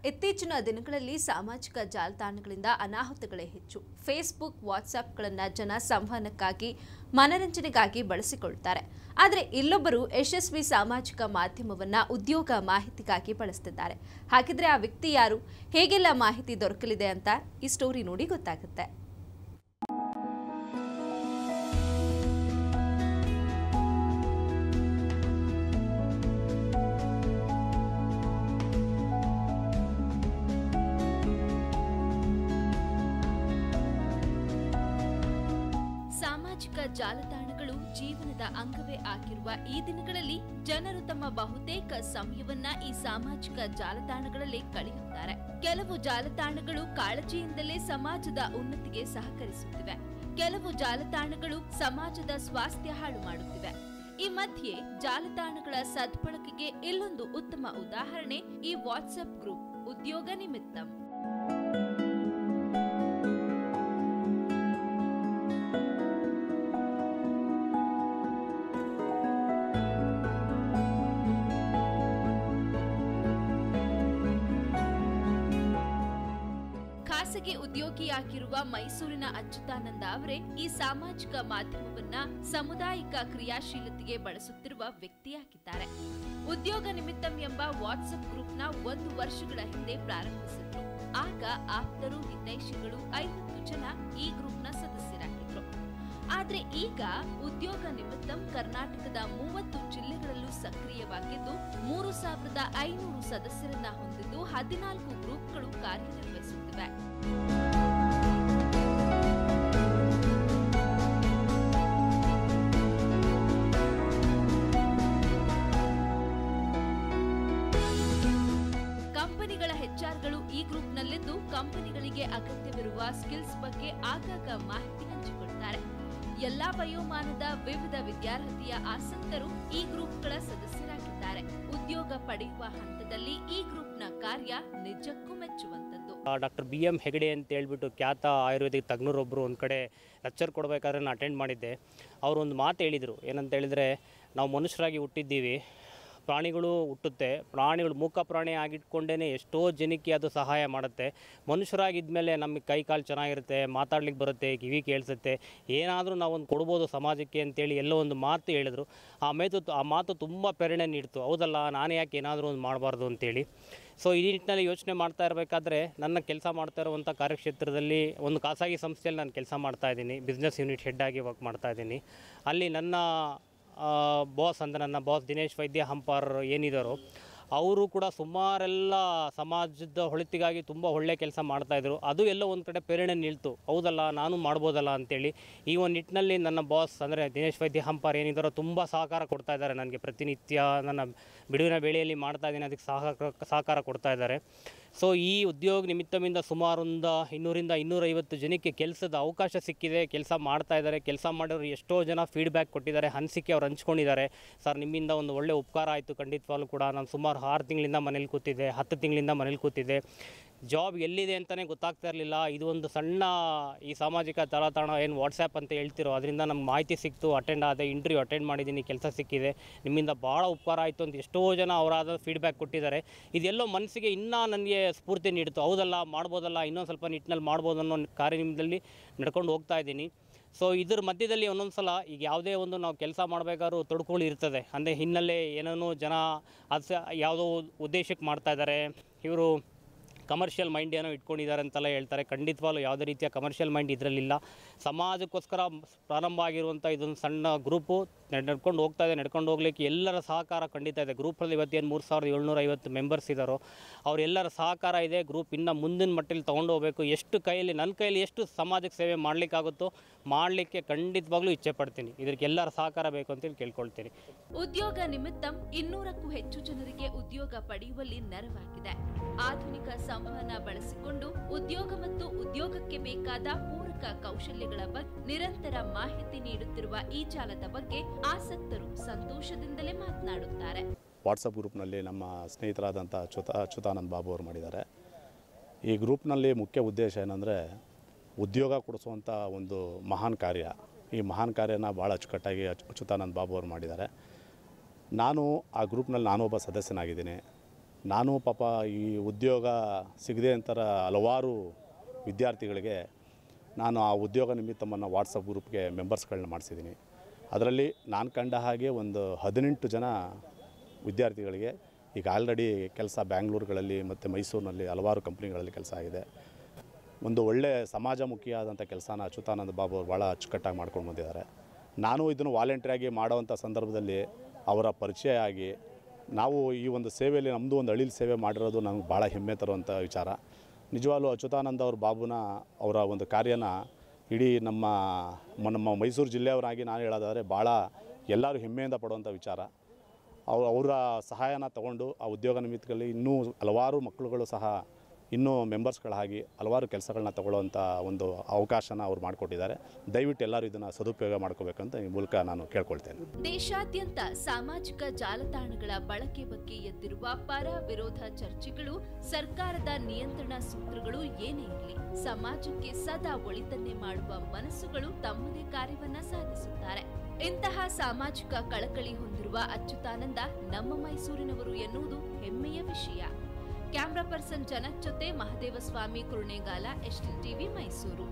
ಇತ್ತೀಚಿನ ದಿನಗಳಲ್ಲಿ ಸಾಮಾಜಿಕ ಜಾಲತಾಣಗಳಿಂದ ಅನಾಹುತಗಳೇ ಹೆಚ್ಚು. ಫೇಸ್ಬುಕ್, ವಾಟ್ಸ್ಆ್ಯಪ್ಗಳನ್ನು ಜನ ಸಂವಹನಕ್ಕಾಗಿ, ಮನರಂಜನೆಗಾಗಿ ಬಳಸಿಕೊಳ್ತಾರೆ. ಆದರೆ ಇಲ್ಲೊಬ್ಬರು ಯಶಸ್ವಿ ಸಾಮಾಜಿಕ ಮಾಧ್ಯಮವನ್ನು ಉದ್ಯೋಗ ಮಾಹಿತಿಗಾಗಿ ಬಳಸ್ತಿದ್ದಾರೆ. ಹಾಗಿದ್ರೆ ಆ ವ್ಯಕ್ತಿ ಯಾರು? ಹೇಗೆಲ್ಲ ಮಾಹಿತಿ ದೊರಕಲಿದೆ ಅಂತ ಈ ಸ್ಟೋರಿ ನೋಡಿ ಗೊತ್ತಾಗುತ್ತೆ. ಸಾಮಾಜಿಕ ಜಾಲತಾಣಗಳು ಜೀವನದ ಅಂಗವೇ ಆಗಿರುವ ಈ ದಿನಗಳಲ್ಲಿ ಜನರು ತಮ್ಮ ಬಹುತೇಕ ಸಮಯವನ್ನ ಈ ಸಾಮಾಜಿಕ ಜಾಲತಾಣಗಳಲ್ಲೇ ಕಳೆಯುತ್ತಾರೆ. ಕೆಲವು ಜಾಲತಾಣಗಳು ಕಾಳಜಿಯಿಂದಲೇ ಸಮಾಜದ ಉನ್ನತಿಗೆ ಸಹಕರಿಸುತ್ತಿವೆ. ಕೆಲವು ಜಾಲತಾಣಗಳು ಸಮಾಜದ ಸ್ವಾಸ್ಥ್ಯ ಹಾಳು ಮಾಡುತ್ತಿವೆ. ಈ ಮಧ್ಯೆ ಜಾಲತಾಣಗಳ ಸದ್ಬಳಕೆಗೆ ಇಲ್ಲೊಂದು ಉತ್ತಮ ಉದಾಹರಣೆ ಈ ವಾಟ್ಸ್ಆಪ್ ಗ್ರೂಪ್ ಉದ್ಯೋಗ ನಿಮಿತ್ತಂ. ಖಾಸಗಿ ಉದ್ಯೋಗಿಯಾಗಿರುವ ಮೈಸೂರಿನ ಅಚ್ಯುತಾನಂದ ಅವರೇ ಈ ಸಾಮಾಜಿಕ ಮಾಧ್ಯಮವನ್ನ ಸಾಮುದಾಯಿಕ ಕ್ರಿಯಾಶೀಲತೆಗೆ ಬಳಸುತ್ತಿರುವ ವ್ಯಕ್ತಿಯಾಗಿದ್ದಾರೆ. ಉದ್ಯೋಗ ನಿಮಿತ್ತಂ ಎಂಬ ವಾಟ್ಸ್ಆಪ್ ಗ್ರೂಪ್ನ 1 ವರ್ಷಗಳ ಹಿಂದೆ ಪ್ರಾರಂಭಿಸಿದ್ರು. ಆಗ ಆಪ್ತರು, ಹಿತೈಷಿಗಳು 50 ಜನ ಈ ಗ್ರೂಪ್ನ ಸದಸ್ಯರಾಗಿದ್ರು. ಆದ್ರೆ ಈಗ ಉದ್ಯೋಗ ನಿಮಿತ್ತಂ ಕರ್ನಾಟಕದ 30 ಜಿಲ್ಲೆಗಳಲ್ಲೂ ಸಕ್ರಿಯವಾಗಿದ್ದು 3500 ಸದಸ್ಯರನ್ನ ಹೊಂದಿದ್ದು 14 ಗ್ರೂಪ್ಗಳು ಕಾರ್ಯನಿರ್ವಹಿಸುತ್ತಿವೆ. ಕಂಪನಿಗಳ ಹೆಚ್ಆರ್ಗಳು ಈ ಗ್ರೂಪ್ನಲ್ಲಿದ್ದು ಕಂಪನಿಗಳಿಗೆ ಅಗತ್ಯವಿರುವ ಸ್ಕಿಲ್ಸ್ ಬಗ್ಗೆ ಆಗಾಗ ಮಾಹಿತಿ ಹಂಚಿಕೊಳ್ತಾರೆ. ಎಲ್ಲಾ ವಯೋಮಾನದ ವಿವಿಧ ವಿದ್ಯಾರ್ಥಿಯ ಆಸಕ್ತರು ಈ ಗ್ರೂಪ್ಗಳ ಸದಸ್ಯರಾಗಿದ್ದಾರೆ. ಉದ್ಯೋಗ ಪಡೆಯುವ ಹಂತದಲ್ಲಿ ಈ ಗ್ರೂಪ್ನ ಕಾರ್ಯ ನಿಜಕ್ಕೂ ಮೆಚ್ಚುವಂಥದ್ದು. ಡಾಕ್ಟರ್ BM ಹೆಗಡೆ ಅಂತ ಹೇಳ್ಬಿಟ್ಟು ಖ್ಯಾತ ಆಯುರ್ವೇದಿಕ್ ತಜ್ಞರೊಬ್ಬರು ಒಂದು ಕಡೆ ಲೆಕ್ಚರ್ ಕೊಡಬೇಕಾದ್ರೆ ನಾನು ಅಟೆಂಡ್ ಮಾಡಿದ್ದೆ. ಅವರು ಒಂದು ಮಾತು ಹೇಳಿದರು. ಏನಂತ ಹೇಳಿದರೆ, ನಾವು ಮನುಷ್ಯರಾಗಿ ಹುಟ್ಟಿದ್ದೀವಿ, ಪ್ರಾಣಿಗಳು ಹುಟ್ಟುತ್ತೆ, ಪ್ರಾಣಿಗಳು ಮೂಕ ಪ್ರಾಣಿ ಆಗಿಟ್ಕೊಂಡೇ ಎಷ್ಟೋ ಜನಕ್ಕೆ ಅದು ಸಹಾಯ ಮಾಡುತ್ತೆ. ಮನುಷ್ಯರಾಗಿದ್ಮೇಲೆ ನಮಗೆ ಕೈ ಕಾಲು ಚೆನ್ನಾಗಿರುತ್ತೆ, ಮಾತಾಡ್ಲಿಕ್ಕೆ ಬರುತ್ತೆ, ಕಿವಿ ಕೇಳಿಸುತ್ತೆ, ಏನಾದರೂ ನಾವೊಂದು ಕೊಡ್ಬೋದು ಸಮಾಜಕ್ಕೆ ಅಂತೇಳಿ ಎಲ್ಲೋ ಒಂದು ಮಾತು ಹೇಳಿದ್ರು. ಆ ಮಾತು ತುಂಬ ಪ್ರೇರಣೆ ನೀಡ್ತು. ಹೌದಲ್ಲ, ನಾನು ಯಾಕೆ ಏನಾದರೂ ಒಂದು ಮಾಡಬಾರ್ದು ಅಂತೇಳಿ. ಸೊ ಈ ನಿಟ್ಟಿನಲ್ಲಿ ಯೋಚನೆ ಮಾಡ್ತಾ ಇರಬೇಕಾದ್ರೆ ನನ್ನ ಕೆಲಸ ಮಾಡ್ತಾ ಇರುವಂಥ ಕಾರ್ಯಕ್ಷೇತ್ರದಲ್ಲಿ ಒಂದು ಖಾಸಗಿ ಸಂಸ್ಥೆಯಲ್ಲಿ ನಾನು ಕೆಲಸ ಮಾಡ್ತಾಯಿದ್ದೀನಿ. ಬಿಸ್ನೆಸ್ ಯೂನಿಟ್ ಹೆಡ್ ಆಗಿ ವರ್ಕ್ ಮಾಡ್ತಾಯಿದ್ದೀನಿ. ಅಲ್ಲಿ ನನ್ನ ನನ್ನ ಬಾಸ್ ದಿನೇಶ್ ವೈದ್ಯ ಹಂಪಾರ್ ಏನಿದ್ದಾರೋ ಅವರು ಕೂಡ ಸುಮಾರೆಲ್ಲ ಸಮಾಜದ ಒಳಿತಿಗಾಗಿ ತುಂಬ ಒಳ್ಳೆಯ ಕೆಲಸ ಮಾಡ್ತಾಯಿದ್ರು. ಅದು ಎಲ್ಲೋ ಒಂದು ಕಡೆ ಪ್ರೇರಣೆ ನಿಲ್ತು. ಹೌದಲ್ಲ, ನಾನು ಮಾಡ್ಬೋದಲ್ಲ ಅಂತೇಳಿ ಈ ಒಂದು ನಿಟ್ಟಿನಲ್ಲಿ ನನ್ನ ಬಾಸ್ ಅಂದರೆ ದಿನೇಶ್ ವೈದ್ಯ ಹಂಪಾರ್ ಏನಿದ್ದಾರೋ ತುಂಬ ಸಹಕಾರ ಕೊಡ್ತಾ ಇದ್ದಾರೆ. ನನಗೆ ಪ್ರತಿನಿತ್ಯ ನನ್ನ ಬಿಡುವಿನ ವೇಳೆಯಲ್ಲಿ ಮಾಡ್ತಾಯಿದ್ದೀನಿ, ಅದಕ್ಕೆ ಸಹಕಾರ ಕೊಡ್ತಾ ಇದ್ದಾರೆ. ಸೊ ಈ ಉದ್ಯೋಗ ನಿಮಿತ್ತದಿಂದ ಸುಮಾರು 200ರಿಂದ 250 ಜನಕ್ಕೆ ಕೆಲಸದ ಅವಕಾಶ ಸಿಕ್ಕಿದೆ. ಕೆಲಸ ಮಾಡ್ತಾ ಇದ್ದಾರೆ. ಕೆಲಸ ಮಾಡೋರು ಎಷ್ಟೋ ಜನ ಫೀಡ್ಬ್ಯಾಕ್ ಕೊಟ್ಟಿದ್ದಾರೆ, ಅನಿಸಿಕೆ ಅವ್ರು ಹಂಚ್ಕೊಂಡಿದ್ದಾರೆ. ಸರ್, ನಿಮ್ಮಿಂದ ಒಂದು ಒಳ್ಳೆ ಉಪಕಾರ ಆಯಿತು. ಖಂಡಿತವಾಗ್ಲೂ ಕೂಡ ನಾನು ಸುಮಾರು 6 ತಿಂಗಳಿಂದ ಮನೇಲಿ ಕೂತಿದ್ದೆ, 10 ತಿಂಗಳಿಂದ ಮನೇಲಿ ಕೂತಿದ್ದೆ. ಜಾಬ್ ಎಲ್ಲಿದೆ ಅಂತಲೇ ಗೊತ್ತಾಗ್ತಾ ಇರಲಿಲ್ಲ. ಇದು ಒಂದು ಸಣ್ಣ ಈ ಸಾಮಾಜಿಕ ಜಾಲತಾಣ ಏನು ವಾಟ್ಸ್ಆ್ಯಪ್ ಅಂತ ಹೇಳ್ತಿರೋ ಅದರಿಂದ ನಮ್ಗೆ ಮಾಹಿತಿ ಸಿಕ್ತು. ಇಂಟರ್ವ್ಯೂ ಅಟೆಂಡ್ ಮಾಡಿದ್ದೀನಿ, ಕೆಲಸ ಸಿಕ್ಕಿದೆ, ನಿಮ್ಮಿಂದ ಭಾಳ ಉಪಕಾರ ಆಯಿತು ಅಂತ ಎಷ್ಟೋ ಜನ ಅವರಾದ ಫೀಡ್ಬ್ಯಾಕ್ ಕೊಟ್ಟಿದ್ದಾರೆ. ಇದೆಲ್ಲೋ ಮನಸ್ಸಿಗೆ ಇನ್ನೂ ನನಗೆ ಸ್ಫೂರ್ತಿ ನೀಡಿತು. ಹೌದಲ್ಲ, ಮಾಡ್ಬೋದಲ್ಲ, ಇನ್ನೊಂದು ಸ್ವಲ್ಪ ನಿಟ್ಟಿನಲ್ಲಿ ಮಾಡ್ಬೋದು ಅನ್ನೋ ಕಾರ್ಯನಿರ್ವಹಣೆಯಲ್ಲಿ ನಡ್ಕೊಂಡು ಹೋಗ್ತಾ ಇದ್ದೀನಿ. ಸೊ ಇದ್ರ ಮಧ್ಯದಲ್ಲಿ ಒಂದೊಂದು ಸಲ ಈಗ ಯಾವುದೇ ಒಂದು ನಾವು ಕೆಲಸ ಮಾಡಬೇಕಾದ್ರೂ ತೊಡಕುಗಳು ಇರ್ತದೆ. ಅಂದರೆ ಹಿನ್ನೆಲೆ ಏನೇನೋ ಜನ ಯಾವುದೋ ಉದ್ದೇಶಕ್ಕೆ ಮಾಡ್ತಾಯಿದ್ದಾರೆ, ಇವರು ಕಮರ್ಷಿಯಲ್ ಮೈಂಡ್ ಏನೋ ಇಟ್ಕೊಂಡಿದ್ದಾರೆ ಅಂತೆಲ್ಲ ಹೇಳ್ತಾರೆ. ಖಂಡಿತವಾಗ್ಲೂ ಯಾವುದೇ ರೀತಿಯ ಕಮರ್ಷಿಯಲ್ ಮೈಂಡ್ ಇದರಲ್ಲಿಲ್ಲ. ಸಮಾಜಕ್ಕೋಸ್ಕರ ಪ್ರಾರಂಭ ಆಗಿರುವಂಥ ಇದೊಂದು ಸಣ್ಣ ಗ್ರೂಪು ನಡ್ಕೊಂಡು ಹೋಗ್ತಾ ಇದೆ. ನಡ್ಕೊಂಡು ಹೋಗ್ಲಿಕ್ಕೆ ಎಲ್ಲರ ಸಹಕಾರ ಖಂಡಿತ ಇದೆ. ಗ್ರೂಪಲ್ಲಿ ಇವತ್ತೇನು 3750 ಮೆಂಬರ್ಸ್ ಇದ್ದಾರೋ ಅವರೆಲ್ಲರ ಸಹಕಾರ ಇದೆ. ಗ್ರೂಪ್ ಇನ್ನು ಮುಂದಿನ ಮಟ್ಟದಲ್ಲಿ ತೊಗೊಂಡು ಹೋಗಬೇಕು. ನನ್ನ ಕೈಯಲ್ಲಿ ಎಷ್ಟು ಸಮಾಜಕ್ಕೆ ಸೇವೆ ಮಾಡಲಿಕ್ಕಾಗುತ್ತೋ ಮಾಡಲಿಕ್ಕೆ ಖಂಡಿತವಾಗ್ಲೂ ಇಚ್ಛೆ ಪಡ್ತೀನಿ. ಇದಕ್ಕೆ ಎಲ್ಲರ ಸಹಕಾರ ಬೇಕು ಅಂತೇಳಿ ಕೇಳ್ಕೊಳ್ತೀನಿ. ಉದ್ಯೋಗ ನಿಮಿತ್ತಂ 200ಕ್ಕೂ ಹೆಚ್ಚು ಜನರಿಗೆ ಉದ್ಯೋಗ ಪಡೆಯುವಲ್ಲಿ ನೆರವಾಗಿದೆ. ಆಧುನಿಕ ಸಂವಹನ ಬಳಸಿಕೊಂಡು ಉದ್ಯೋಗ ಮತ್ತು ಉದ್ಯೋಗಕ್ಕೆ ಬೇಕಾದ ಪೂರಕ ಕೌಶಲ್ಯಗಳ ಬಗ್ಗೆ ನಿರಂತರ ಮಾಹಿತಿ ನೀಡುತ್ತಿರುವ ಈ ಜಾಲದ ಬಗ್ಗೆ ಆಸಕ್ತರು ಸಂತೋಷದಿಂದಲೇ ಮಾತನಾಡುತ್ತಾರೆ. ವಾಟ್ಸಪ್ ಗ್ರೂಪ್ನಲ್ಲಿ ನಮ್ಮ ಸ್ನೇಹಿತರಾದಂಥ ಅಚ್ಯುತಾನಂದ ಬಾಬು ಅವರು ಮಾಡಿದ್ದಾರೆ. ಈ ಗ್ರೂಪ್ನಲ್ಲಿ ಮುಖ್ಯ ಉದ್ದೇಶ ಏನಂದರೆ ಉದ್ಯೋಗ ಕೊಡಿಸುವಂಥ ಒಂದು ಮಹಾನ್ ಕಾರ್ಯ. ಈ ಮಹಾನ್ ಕಾರ್ಯನ ಭಾಳ ಅಚ್ಚುಕಟ್ಟಾಗಿ ಅಚ್ಯುತಾನಂದ ಬಾಬು ಅವರು ಮಾಡಿದ್ದಾರೆ. ನಾನು ಆ ಗ್ರೂಪ್ನಲ್ಲಿ ನಾನೊಬ್ಬ ಸದಸ್ಯನಾಗಿದ್ದೀನಿ. ನಾನು ಪಾಪ ಈ ಉದ್ಯೋಗ ಸಿಗದೆ ಅಂತರ ಹಲವಾರು ವಿದ್ಯಾರ್ಥಿಗಳಿಗೆ ನಾನು ಆ ಉದ್ಯೋಗ ನಿಮಿತ್ತವನ್ನು ವಾಟ್ಸಪ್ ಗ್ರೂಪ್ಗೆ ಮೆಂಬರ್ಸ್ಗಳನ್ನ ಮಾಡಿಸಿದ್ದೀನಿ. ಅದರಲ್ಲಿ ನಾನು ಕಂಡ ಹಾಗೆ ಒಂದು 18 ಜನ ವಿದ್ಯಾರ್ಥಿಗಳಿಗೆ ಈಗ ಆಲ್ರೆಡಿ ಕೆಲಸ ಬ್ಯಾಂಗ್ಳೂರುಗಳಲ್ಲಿ ಮತ್ತು ಮೈಸೂರಿನಲ್ಲಿ ಹಲವಾರು ಕಂಪ್ನಿಗಳಲ್ಲಿ ಕೆಲಸ ಆಗಿದೆ. ಒಂದು ಒಳ್ಳೆಯ ಸಮಾಜಮುಖಿಯಾದಂಥ ಕೆಲಸನ ಅಚ್ಯುತಾನಂದ ಬಾಬು ಅವರು ಭಾಳ ಅಚ್ಚುಕಟ್ಟಾಗಿ ಮಾಡ್ಕೊಂಡು ಬಂದಿದ್ದಾರೆ. ನಾನು ಇದನ್ನು ವಾಲಂಟ್ರಿಯಾಗಿ ಮಾಡೋವಂಥ ಸಂದರ್ಭದಲ್ಲಿ ಅವರ ಪರಿಚಯ ಆಗಿ ನಾವು ಈ ಒಂದು ಸೇವೆಯಲ್ಲಿ ನಮ್ಮದು ಒಂದು ಅಳಿಲು ಸೇವೆ ಮಾಡಿರೋದು ನಮ್ಗೆ ಭಾಳ ಹೆಮ್ಮೆ ತರುವಂಥ ವಿಚಾರ. ನಿಜವಾಗ್ಲೂ ಅಚ್ಯುತಾನಂದ ಅವ್ರ ಬಾಬುನ ಅವರ ಒಂದು ಕಾರ್ಯನ ಇಡೀ ನಮ್ಮ ಮೈಸೂರು ಜಿಲ್ಲೆಯವರಾಗಿ ನಾನು ಹೇಳೋದಾದರೆ ಭಾಳ ಎಲ್ಲರೂ ಹೆಮ್ಮೆಯಿಂದ ಪಡುವಂಥ ವಿಚಾರ. ಅವರ ಸಹಾಯನ ತಗೊಂಡು ಆ ಉದ್ಯೋಗ ನಿಮಿತ್ತದಲ್ಲಿ ಇನ್ನೂ ಹಲವಾರು ಮಕ್ಕಳುಗಳು ಸಹ ಇನ್ನೂ ಮೆಂಬರ್ಸ್ಗಳಾಗಿ ಹಲವಾರು ಕೆಲಸಗಳನ್ನ ತಗೊಳ್ಳುವಂಥ ಒಂದು ಅವಕಾಶನ ಅವ್ರು ಮಾಡಿಕೊಟ್ಟಿದ್ದಾರೆ. ದಯವಿಟ್ಟು ಎಲ್ಲರೂ ಇದನ್ನು ಸದುಪಯೋಗ ಮಾಡ್ಕೋಬೇಕಂತ ಈ ಮೂಲಕ ನಾನು ಕೇಳ್ಕೊಳ್ತೇನೆ. ದೇಶಾದ್ಯಂತ ಸಾಮಾಜಿಕ ಜಾಲತಾಣಗಳ ಬಳಕೆ ಬಗ್ಗೆ ಎದ್ದಿರುವ ಪರ ವಿರೋಧ ಚರ್ಚೆಗಳು, ಸರ್ಕಾರದ ನಿಯಂತ್ರಣ ಸೂತ್ರಗಳು ಏನೇ ಇರಲಿ, ಸಮಾಜಕ್ಕೆ ಸದಾ ಒಳಿತನ್ನೇ ಮಾಡುವ ಮನಸ್ಸುಗಳು ತಮ್ಮದೇ ಕಾರ್ಯವನ್ನ ಸಾಧಿಸುತ್ತಾರೆ. ಇಂತಹ ಸಾಮಾಜಿಕ ಕಳಕಳಿ ಹೊಂದಿರುವ ಅಚ್ಯುತಾನಂದ ನಮ್ಮ ಮೈಸೂರಿನವರು ಎನ್ನುವುದು ಹೆಮ್ಮೆಯ ವಿಷಯ. ಕ್ಯಾಮ್ರಾ ಪರ್ಸನ್ ಜನಕ್ ಜೊತೆ ಮಹದೇವಸ್ವಾಮಿ ಕುರುಣೇಗಾಲ, STV ಮೈಸೂರು.